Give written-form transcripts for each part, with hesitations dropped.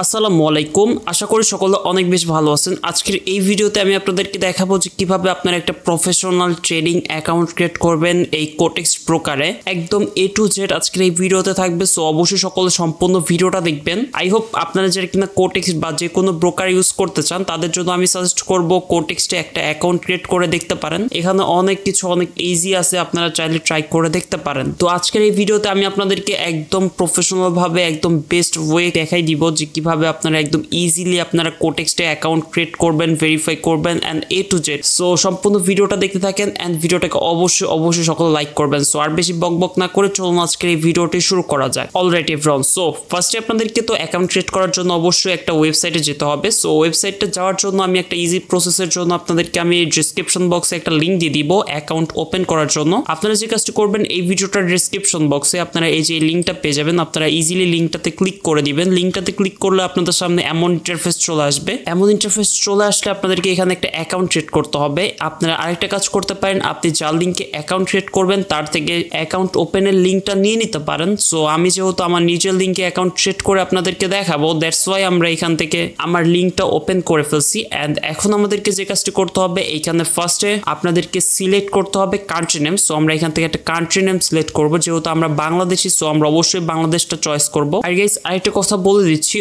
আসসালামু আলাইকুম। আশা করি সকলে অনেক বেশ ভালো আছেন। আজকের এই ভিডিওতে আমি আপনাদেরকে দেখাবো যে কিভাবে আপনারা একটা প্রফেশনাল ট্রেডিং অ্যাকাউন্ট ক্রিয়েট করবেন এই কোটেক্স ব্রোকারে। একদম A to Z আজকের এই ভিডিওতে থাকবে, সো অবশ্যই সকলে সম্পূর্ণ ভিডিওটা দেখবেন। আই হোপ আপনারা যারা কিনা কোটেক্স বা যে কোনো ব্রোকার ইউজ করতে চান তাদের জন্য আমি সাজেস্ট করব কোটেক্সে একটা অ্যাকাউন্ট ক্রিয়েট করে দেখতে পারেন। এখানে অনেক কিছু অনেক ইজি আছে, আপনারা চাইলে ট্রাই করে দেখতে পারেন। তো আজকের এই ভিডিওতে আমি আপনাদেরকে একদম প্রফেশনাল ভাবে একদম বেস্ট ওয়ে দেখাই দিব যে কিভাবে আপনারা একদম ইজিলি আপনারা কোটেক্সে অ্যাকাউন্ট ক্রিয়েট করবেন, ভেরিফাই করবেন and A to Z। So সম্পূর্ণ ভিডিওটা দেখতে থাকেন এন্ড ভিডিওটাকে অবশ্যই সকলে লাইক করবেন। সো আর বেশি বকবক না করে চলুন আজকের এই ভিডিওটি শুরু করা যায়। অলরাইট এভরিওয়ান, সো ফার্স্টে আপনাদেরকে তো অ্যাকাউন্ট ক্রিয়েট করার জন্য অবশ্যই একটা ওয়েবসাইটে যেতে হবে। সো ওয়েবসাইটে যাওয়ার জন্য আমি একটা ইজি প্রসেসের জন্য আপনাদেরকে আমি ডেসক্রিপশন বক্সে একটা লিংক দিয়ে দিব অ্যাকাউন্ট ওপেন করার জন্য। আপনারা যে কাজটি করবেন এই ভিডিওটার ডেসক্রিপশন বক্সে আপনারা এই যে লিংকটা পেয়ে যাবেন, আপনারা ইজিলি লিংকটাতে ক্লিক করে দিবেন। লিংকটাতে ক্লিক করলে আপনাদের সামনে এমন ইন্টারফেস চলে আসবে। এমন ইন্টারফেস চলে আসলে আপনাদেরকে এখানে একটা অ্যাকাউন্ট ক্রিয়েট করতে হবে। আপনারা আরেকটা কাজ করতে পারেন, আপনি যার লিংকে অ্যাকাউন্ট ক্রিয়েট করবেন তার থেকে অ্যাকাউন্ট ওপেনের লিংকটা নিয়ে নিতে পারেন। সো আমি যেহেতু আমার নিজের লিংকে অ্যাকাউন্ট ক্রিয়েট করে আপনাদেরকে দেখাবো, দ্যাটস ওয়াই আমরা এখান থেকে আমার লিংকটা ওপেন করে ফেলছি। অ্যান্ড এখন আমাদেরকে যে কাজটি করতে হবে, এইখানে ফার্স্টে আপনাদেরকে সিলেক্ট করতে হবে কান্ট্রি নেম। সো আমরা এখান থেকে একটা কান্ট্রি নেম সিলেক্ট করবো, যেহেতু আমরা বাংলাদেশি সো আমরা অবশ্যই বাংলাদেশটা চয়েস করবো। আর গাইস আরেকটা কথা বলে দিচ্ছি,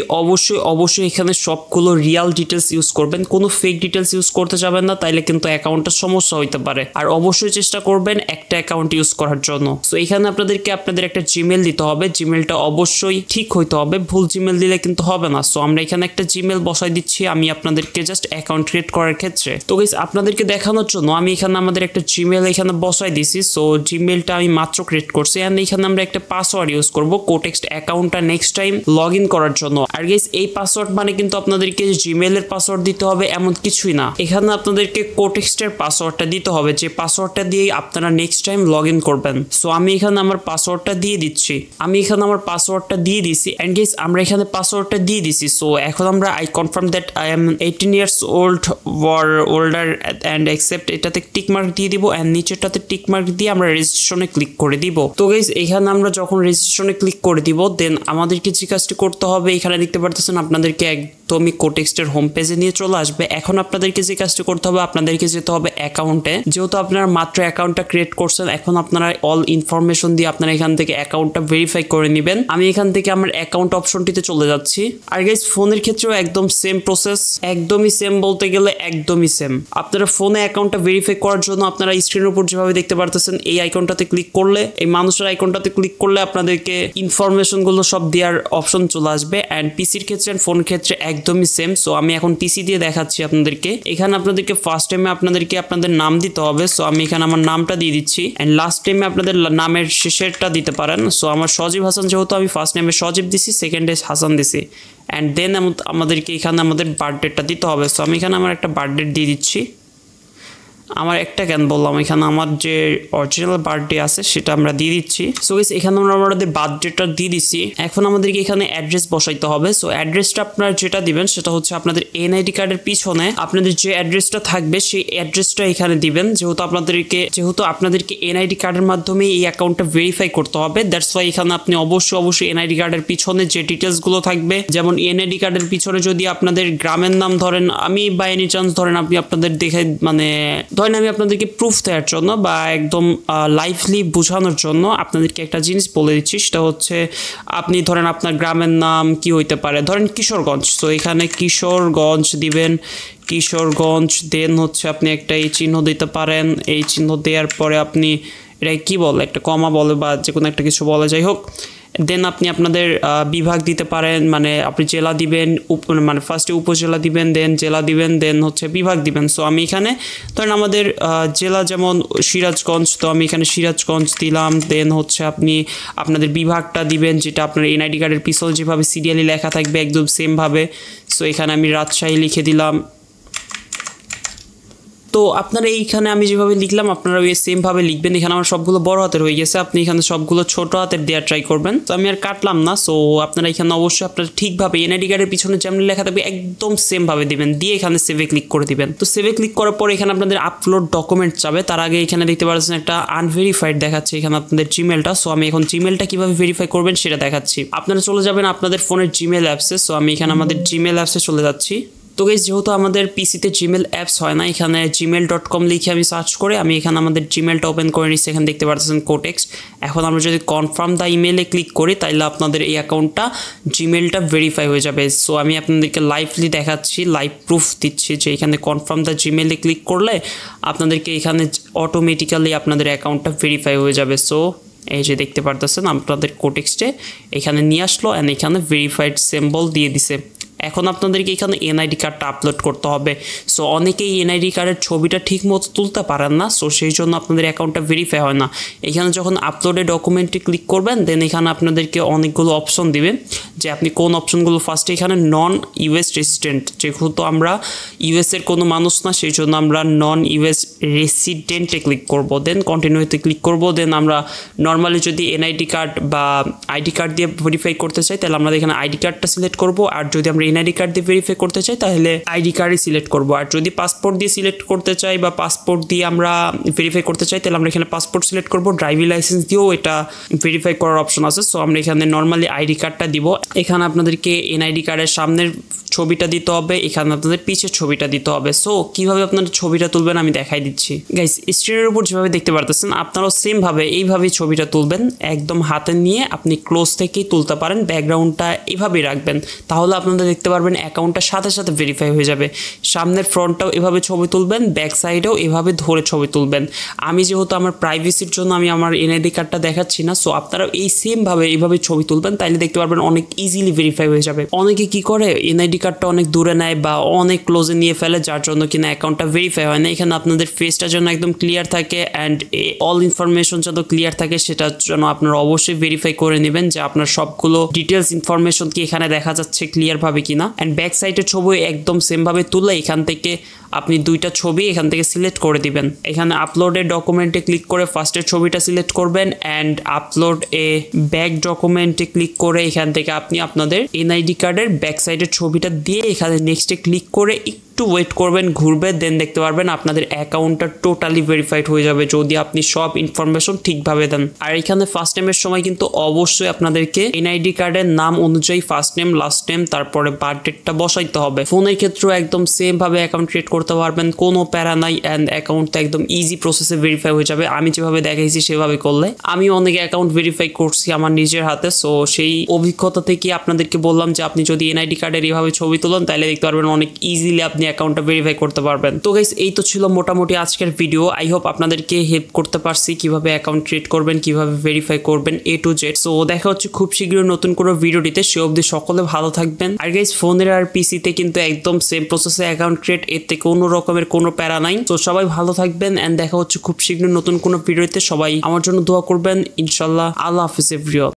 অবশ্যই এখানে সবগুলো রিয়াল ডিটেলস ইউজ করবেন, কোনো ফেক ডিটেলস ইউজ করতে যাবেন না, তাইলে কিন্তু অ্যাকাউন্টের সমস্যা হইতে পারে। আর অবশ্যই চেষ্টা করবেন একটা অ্যাকাউন্ট ইউজ করার জন্য। সো এখানে আপনাদেরকে আপনাদের একটা জিমেল দিতে হবে, জিমেলটা অবশ্যই ঠিক হইতে হবে, ভুল জিমেল দিলে কিন্তু হবে না। সো আমরা এখানে একটা জিমেল বসাই দিচ্ছি আমি আপনাদেরকে জাস্ট অ্যাকাউন্ট ক্রিয়েট করার ক্ষেত্রে। তো গাইস আপনাদেরকে দেখানোর জন্য আমি এখানে আমাদের একটা জিমেল এখানে বসাই দিছি। সো জিমেলটা আমি মাত্র ক্রিয়েট করছি এন্ড এখানে আমরা একটা পাসওয়ার্ড ইউজ করব কোটেক্স অ্যাকাউন্টটা নেক্সট টাইম লগ ইন করার জন্য। আর গাইস এই পাসওয়ার্ড মানে কিন্তু আপনাদেরকে জিমেলের পাসওয়ার্ড দিতে হবে এমন কিছুই না, এখানে আপনাদেরকে কোটেক্সের পাসওয়ার্ডটা দিতে হবে, যে পাসওয়ার্ডটা দিয়ে আপনারা নেক্সট টাইম লগ ইন করবেন। সো আমি এখানে আমার পাসওয়ার্ডটা দিয়ে দিচ্ছি, এন্ড গাইস আমরা এখানে পাসওয়ার্ডটা দিয়ে দিছি। সো এখন আমরা I confirm that I am 18 years old or older and accept এটাতে টিক মার্ক দিয়ে দিব এন্ড নিচেরটাতে টিক মার্ক দিয়ে আমরা রেজিস্ট্রেশনে ক্লিক করে দিব। তো গাইস এখানে আমরা যখন রেজিস্ট্রেশনে ক্লিক করে দিব দেন আমাদেরকে যে কাজটি করতে হবে, এখানে দেখতে পারতেছেন আপনাদেরকে একদমই কোটেক্সের হোম পেজে নিয়ে চলে আসবে। এখন আপনাদেরকে যে কাজটি করতে হবে, আপনাদেরকে যেতে হবে অ্যাকাউন্টে। যেহেতু আপনারা মাত্র অ্যাকাউন্টটা ক্রিয়েট করছেন, এখন আপনারা অল ইনফরমেশন দিয়ে আপনারা এখান থেকে অ্যাকাউন্টটা ভেরিফাই করে নেবেন। আমি এখান থেকে আমার অ্যাকাউন্ট অপশনটিতে চলে যাচ্ছি। আর গাইস ফোনের ক্ষেত্রেও একদম সেম প্রসেস, একদমই সেম বলতে গেলে একদমই সেম। আপনারা ফোনে অ্যাকাউন্টটা ভেরিফাই করার জন্য আপনারা স্ক্রিনের উপর যেভাবে দেখতে পারতেছেন এই আইকনটাতে ক্লিক করলে, এই মানুষের আইকনটাতে ক্লিক করলে আপনাদেরকে ইনফরমেশন গুলো সব দেওয়ার অপশন চলে আসবে। এন্ড পিসির ক্ষেত্রে ফোনের ক্ষেত্রে একদমই সেম। সো আমি এখন পিসি দিয়ে দেখাচ্ছি আপনাদেরকে। এখানে আপনাদেরকে ফার্স্ট টাইমে আপনাদেরকে আপনাদের নাম দিতে হবে। সো আমি এখানে আমার নামটা দিয়ে দিচ্ছি এন্ড লাস্ট টাইমে আপনাদের নামের শেষেরটা দিতে পারেন। সো আমার সজীব হাসান, যেহেতু আমি ফার্স্ট টাইমে সজীব দিছি, সেকেন্ডে হাসান দিছি। অ্যান্ড দেন আমাদেরকে এখানে আমাদের বার্থডেটা দিতে হবে। সো আমি এখানে আমার একটা বার্থডে দিয়ে দিচ্ছি। আমার একটা কেন বললাম, এখানে আমার যে অরিজিনাল বার্থডে আছে সেটা আমরা দিয়ে দিচ্ছি। সো গাইস এখানে আমরা আমাদের বার্থডেটা দিয়ে দিচ্ছি। এখন আমাদেরকে এখানে অ্যাড্রেস বসাইতে হবে। সো অ্যাড্রেসটা আপনারা যেটা দিবেন সেটা হচ্ছে আপনাদের এনআইডি কার্ডের পিছনে আপনাদের যে অ্যাড্রেসটা থাকবে সেই অ্যাড্রেসটা এখানে দিবেন। যেহেতু আপনাদেরকে এনআইডি কার্ডের মাধ্যমে এই অ্যাকাউন্টটা ভেরিফাই করতে হবে, দ্যাটস ওয়াই এখানে আপনি অবশ্যই এনআইডি কার্ডের পিছনে যে ডিটেলস গুলো থাকবে, যেমন এনআইডি কার্ডের পিছনে যদি আপনাদের গ্রামের নাম ধরেন, আমি বাই এনি চান্স ধরেন আপনি আপনাদের দেখে ধরেন আমি আপনাদেরকে প্রুফ দেওয়ার জন্য বা একদম লাইভলি বোঝানোর জন্য আপনাদেরকে একটা জিনিস বলে দিচ্ছি, সেটা হচ্ছে আপনি ধরেন আপনার গ্রামের নাম কি হইতে পারে, ধরেন কিশোরগঞ্জ। তো এখানে কিশোরগঞ্জ দিবেন, কিশোরগঞ্জ। দেন হচ্ছে আপনি একটা এই চিহ্ন দিতে পারেন, এই চিহ্ন দেওয়ার পরে আপনি এটা কি বলে, একটা কমা বলে বা যে কোনো একটা কিছু বলে, যাই হোক। দেন আপনি আপনাদের বিভাগ দিতে পারেন, মানে আপনি জেলা দিবেন, মানে ফার্স্টে উপজেলা দিবেন, দেন জেলা দিবেন, দেন হচ্ছে বিভাগ দিবেন। সো আমি এখানে ধরেন আমাদের জেলা যেমন সিরাজগঞ্জ, তো আমি এখানে সিরাজগঞ্জ দিলাম। দেন হচ্ছে আপনি আপনাদের বিভাগটা দিবেন, যেটা আপনার এনআইডি কার্ডের পিছনে যেভাবে সিরিয়ালি লেখা থাকবে একদম সেমভাবে। সো এখানে আমি রাজশাহী লিখে দিলাম। তো আপনারা এইখানে আমি যেভাবে লিখলাম আপনারা ওই সেম ভাবে লিখবেন। এখানে আমার সবগুলো বড় হাতের হয়ে গেছে, আপনি এখানে সবগুলো ছোট হাতের দেওয়া ট্রাই করবেন। তো আমি আর কাটলাম না। সো আপনারা এখানে অবশ্যই আপনারা ঠিকভাবে এনআইডি কার্ডের পিছনে যেমন লেখা থাকবে একদম সেম ভাবে দিবেন, দিয়ে এখানে সেভে ক্লিক করে দিবেন। তো সেভে ক্লিক করার পর এখানে আপনাদের আপলোড ডকুমেন্ট যাবে। তার আগে এখানে দেখতে পাচ্ছেন একটা আনভেরিফাইড দেখাচ্ছে এখানে আপনাদের জিমেলটা। সো আমি এখন জিমেলটা কিভাবে ভেরিফাই করবেন সেটা দেখাচ্ছি। আপনারা চলে যাবেন আপনাদের ফোনের জিমেল অ্যাপসে। সো আমি এখানে আমাদের জিমেল অ্যাপসে চলে যাচ্ছি। তো গাইস যেহেতু আমাদের পিসিতে জিমেল অ্যাপস হয় না, এখানে gmail.com লিখে আমি সার্চ করে আমি এখানে আমাদের জিমেলটা ওপেন করে নিচ্ছি। এখানে দেখতে পাচ্ছেন কোটেক্স। এখন আমরা যদি কনফার্ম দ্য ইমেলে ক্লিক করি তাহলে আপনাদের এই অ্যাকাউন্টটা জিমেলটা ভেরিফাই হয়ে যাবে। সো আমি আপনাদেরকে লাইভলি দেখাচ্ছি, লাইভ প্রুফ দিচ্ছি যে এখানে কনফার্ম দ্য জিমেলে ক্লিক করলে আপনাদেরকে এখানে অটোমেটিক্যালি আপনাদের অ্যাকাউন্টটা ভেরিফাই হয়ে যাবে। সো এই যে দেখতে পারতেছেন আপনাদের কোটেক্সটে এখানে নিয়ে আসলো অ্যান্ড এখানে ভেরিফাইড সিম্বল দিয়ে দিছে। এখন আপনাদেরকে এখানে এনআইডি কার্ডটা আপলোড করতে হবে। সো অনেকেই এনআইডি কার্ডের ছবিটা ঠিক মতো তুলতে পারেন না, সো সেই জন্য আপনাদের অ্যাকাউন্টটা ভেরিফাই হয় না। এখানে যখন আপলোডে ডকুমেন্টে ক্লিক করবেন দেন এখানে আপনাদেরকে অনেকগুলো অপশন দিবে যে আপনি কোন অপশনগুলো ফার্স্টে এখানে নন ইউএস রেসিডেন্ট, যেহেতু আমরা ইউএসের কোনো মানুষ না সেই জন্য আমরা নন ইউএস রেসিডেন্টে ক্লিক করব, দেন কন্টিনিউতে ক্লিক করব। দেন আমরা নর্মালি যদি এনআইডি কার্ড বা আইডি কার্ড দিয়ে ভেরিফাই করতে চাই তাহলে আমরা এখানে আইডি কার্ডটা সিলেক্ট করব, আর যদি আমরা এনআইডি কার্ড দিয়ে ভেরিফাই করতে চাই তাহলে আইডি কার্ডই সিলেক্ট করব। আর যদি পাসপোর্ট দিয়ে সিলেক্ট করতে চাই বা পাসপোর্ট দিয়ে আমরা ভেরিফাই করতে চাই তাহলে আমরা এখানে পাসপোর্ট সিলেক্ট করব। ড্রাইভিং লাইসেন্স দিয়েও এটা ভেরিফাই করার অপশন আছে। সো আমরা এখানে নর্মালি আইডি কার্ডটা দিব। এখানে আপনাদেরকে এনআইডি কার্ডের সামনের ছবিটা দিতে হবে, এখানে আপনাদের পিছের ছবিটা দিতে হবে। সো কিভাবে আপনাদের ছবিটা তুলবেন আমি দেখাই দিচ্ছি। গাইস স্ক্রিনের উপর যেভাবে দেখতে পারতেছেন আপনারাও সেম ভাবে এইভাবেই ছবিটা তুলবেন, একদম হাতে নিয়ে আপনি ক্লোজ থেকেই তুলতে পারেন। ব্যাকগ্রাউন্ডটা এভাবেই রাখবেন, তাহলে আপনারা দেখতে পারবেন অ্যাকাউন্টটা সাথে সাথে ভেরিফাই হয়ে যাবে। সামনের ফ্রন্টটাও এভাবে ছবি তুলবেন, ব্যাক সাইডেও এভাবে ধরে ছবি তুলবেন। আমি যেহেতু আমার প্রাইভেসির জন্য আমি আমার এনআইডি কার্ডটা দেখাচ্ছি না, সো আপনারা এই সেম ভাবে এইভাবে ছবি তুলবেন, তাইলে দেখতে পারবেন অনেক ইজিলি ভেরিফাই হয়ে যাবে। অনেকে কি করে এনআইডি কার্ডটা অনেক দূরে নেয় বা অনেক ক্লোজে নিয়ে ফেলে, যার জন্য কিনা অ্যাকাউন্টটা ভেরিফাই হয় না। এখানে আপনাদের ফেসটা যেন একদম ক্লিয়ার থাকে অ্যান্ড অল ইনফরমেশন যত ক্লিয়ার থাকে সেটার জন্য আপনারা অবশ্যই ভেরিফাই করে নেবেন যে আপনার সবগুলো ডিটেলস ইনফরমেশন কি এখানে দেখা যাচ্ছে ক্লিয়ার ভাবে কিনা। অ্যান্ড ব্যাক সাইডের ছবি একদম সেম ভাবে তুলে এখান থেকে আপনি দুইটা ছবি এখান থেকে সিলেক্ট করে দিবেন। এখানে আপলোডের ডকুমেন্টে ক্লিক করে ফার্স্টের ছবিটা সিলেক্ট করবেন অ্যান্ড আপলোড এ ব্যাক ডকুমেন্টে ক্লিক করে এখান থেকে আপনি আপনাদের এনআইডি কার্ডের ব্যাক সাইডের ছবিটা দিয়ে এখানে নেক্সটে ক্লিক করে একটু ওয়েট করবেন, ঘুরবে, দেন দেখতে পারবেন আপনাদের অ্যাকাউন্টটা টোটালি ভেরিফাইড হয়ে যাবে যদি আপনি সব ইনফরমেশন ঠিকভাবে দেন। আর এখানে ফার্স্ট নেমের সময় কিন্তু অবশ্যই আপনাদেরকে এনআইডি কার্ডের নাম অনুযায়ী ফার্স্ট নেম, লাস্ট নেম, তারপরে বার্থডেটটা বসাইতে হবে। ফোনের ক্ষেত্রেও একদম সেম ভাবে অ্যাকাউন্ট ক্রিয়েট করতে পারবেন, কোনো প্যারা নাই অ্যান্ড অ্যাকাউন্টটা একদম ইজি প্রসেসে ভেরিফাই হয়ে যাবে। আমি যেভাবে দেখাইছি সেভাবে করলে আমি অনেক অ্যাকাউন্ট ভেরিফাই করছি আমার নিজের হাতে। সো সেই অভিজ্ঞতা থেকে আপনাদেরকে বললাম যে আপনি যদি এনআইডি কার্ডের এইভাবে ছবি তোলেন তাহলে দেখতে পারবেন অনেক ইজিলি আপনি অ্যাকাউন্টটা ভেরিফাই করতে পারবেন। তো গাইস এই তো ছিল মোটামুটি আজকের ভিডিও। আই হোপ আপনাদেরকে হেল্প করতে পারছি কিভাবে অ্যাকাউন্ট ক্রিয়েট করবেন, কিভাবে ভেরিফাই করবেন A to Z। সো দেখা হচ্ছে খুব শীঘ্রই নতুন কোনো ভিডিওটিতে। সে অবধি সকলে ভালো থাকবেন। আর গাইস ফোনের আর পিসিতে কিন্তু একদম সেম প্রসেসে অ্যাকাউন্ট ক্রিয়েট, এতে কোনো রকমের কোনো প্যারা নাই। তো সবাই ভালো থাকবেন এন্ড দেখা হচ্ছে খুব শীঘ্রই নতুন কোনো ভিডিওতে। সবাই আমার জন্য দোয়া করবেন ইনশাল্লাহ। আল্লাহ হাফেজ এভরিওয়ান।